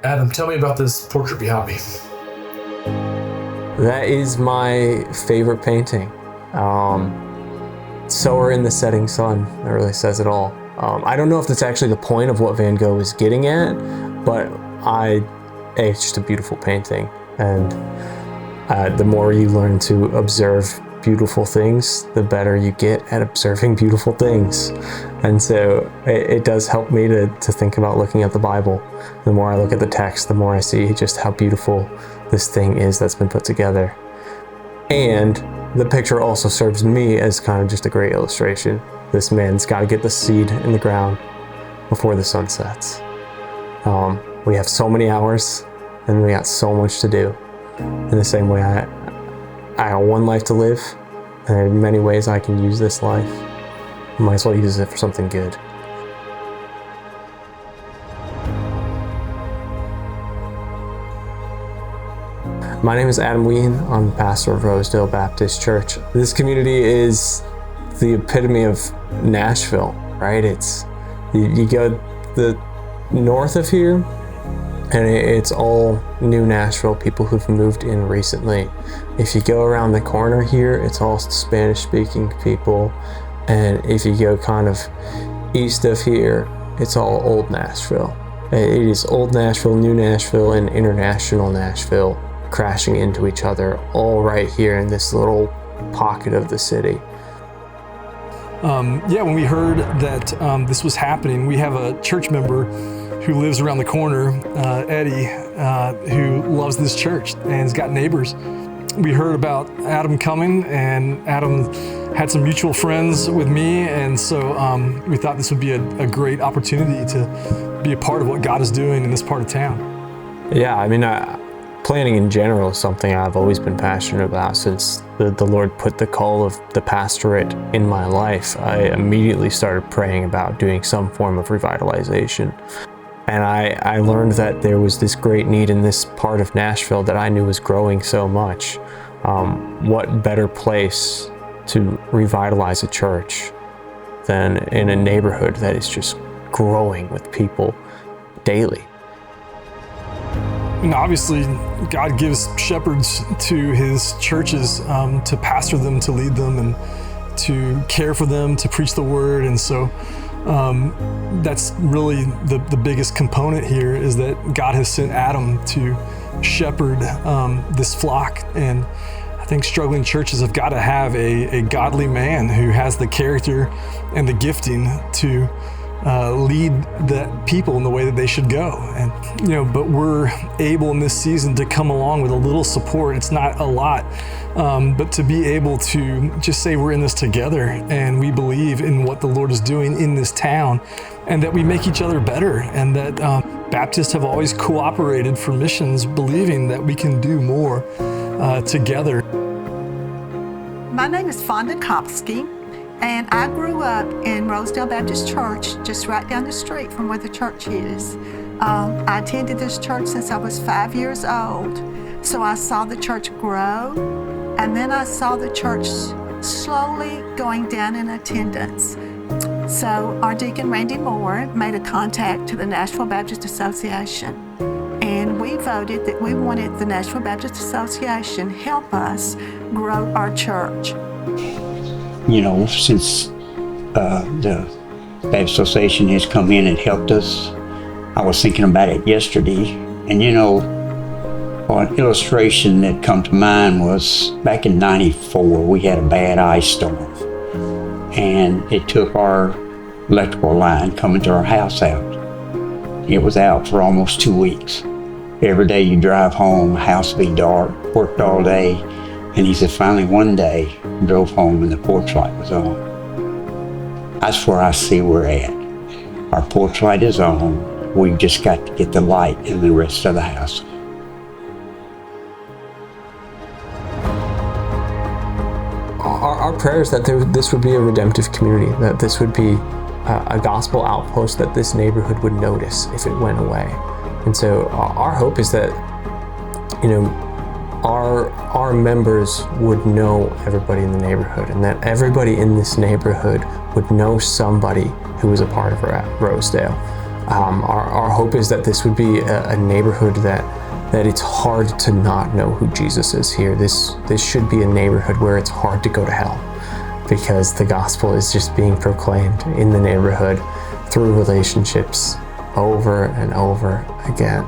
Adam, tell me about this portrait behind me. That is my favorite painting. Sower in the setting sun, that really says it all. I don't know if that's actually the point of what Van Gogh was getting at, but it's just a beautiful painting. And the more you learn to observe beautiful things, the better you get at observing beautiful things. And so it does help me to think about looking at the Bible. The more I look at the text, the more I see just how beautiful this thing is that's been put together. And the picture also serves me as kind of just a great illustration. This man's got to get the seed in the ground before the sun sets. We have so many hours and we got so much to do. In the same way, I have one life to live, and there are many ways I can use this life. I might as well use it for something good. My name is Adam Wheaton. I'm the pastor of Rosedale Baptist Church. This community is the epitome of Nashville, right? You go the north of here, and it's all new Nashville, people who've moved in recently. If you go around the corner here, it's all Spanish-speaking people. And if you go kind of east of here, it's all old Nashville. It is old Nashville, new Nashville, and international Nashville crashing into each other, all right here in this little pocket of the city. When we heard that this was happening, we have a church member who lives around the corner, Eddie, who loves this church and has got neighbors. We heard about Adam coming, and Adam had some mutual friends with me, and so we thought this would be a great opportunity to be a part of what God is doing in this part of town. Yeah, I mean, planning in general is something I've always been passionate about since the Lord put the call of the pastorate in my life. I immediately started praying about doing some form of revitalization. And I learned that there was this great need in this part of Nashville that I knew was growing so much. What better place to revitalize a church than in a neighborhood that is just growing with people daily? And obviously, God gives shepherds to his churches to pastor them, to lead them, and to care for them, to preach the word. And so that's really the biggest component here, is that God has sent Adam to shepherd this flock. And I think struggling churches have got to have a godly man who has the character and the gifting to lead the people in the way that they should go. And but we're able in this season to come along with a little support. It's not a lot, but to be able to just say we're in this together and we believe in what the Lord is doing in this town, and that we make each other better, and that Baptists have always cooperated for missions, believing that we can do more together. My name is Fonda Copsky, and I grew up in Rosedale Baptist Church, just right down the street from where the church is. I attended this church since I was 5 years old. So I saw the church grow, and then I saw the church slowly going down in attendance. So our deacon, Randy Moore, made a contact to the Nashville Baptist Association, and we voted that we wanted the Nashville Baptist Association help us grow our church. Since the Baptist Association has come in and helped us, I was thinking about it yesterday, and an illustration that come to mind was back in '94, we had a bad ice storm, and it took our electrical line coming to our house out. It was out for almost 2 weeks. Every day you drive home, house be dark, worked all day, and he said finally one day, drove home and the porch light was on. That's where I see we're at. Our porch light is on. We've just got to get the light in the rest of the house. Our prayer is that this would be a redemptive community, that this would be a gospel outpost that this neighborhood would notice if it went away. And so our hope is that, our members would know everybody in the neighborhood, and that everybody in this neighborhood would know somebody who was a part of Rosedale. Our hope is that this would be a neighborhood that it's hard to not know who Jesus is here. This should be a neighborhood where it's hard to go to hell, because the gospel is just being proclaimed in the neighborhood through relationships over and over again.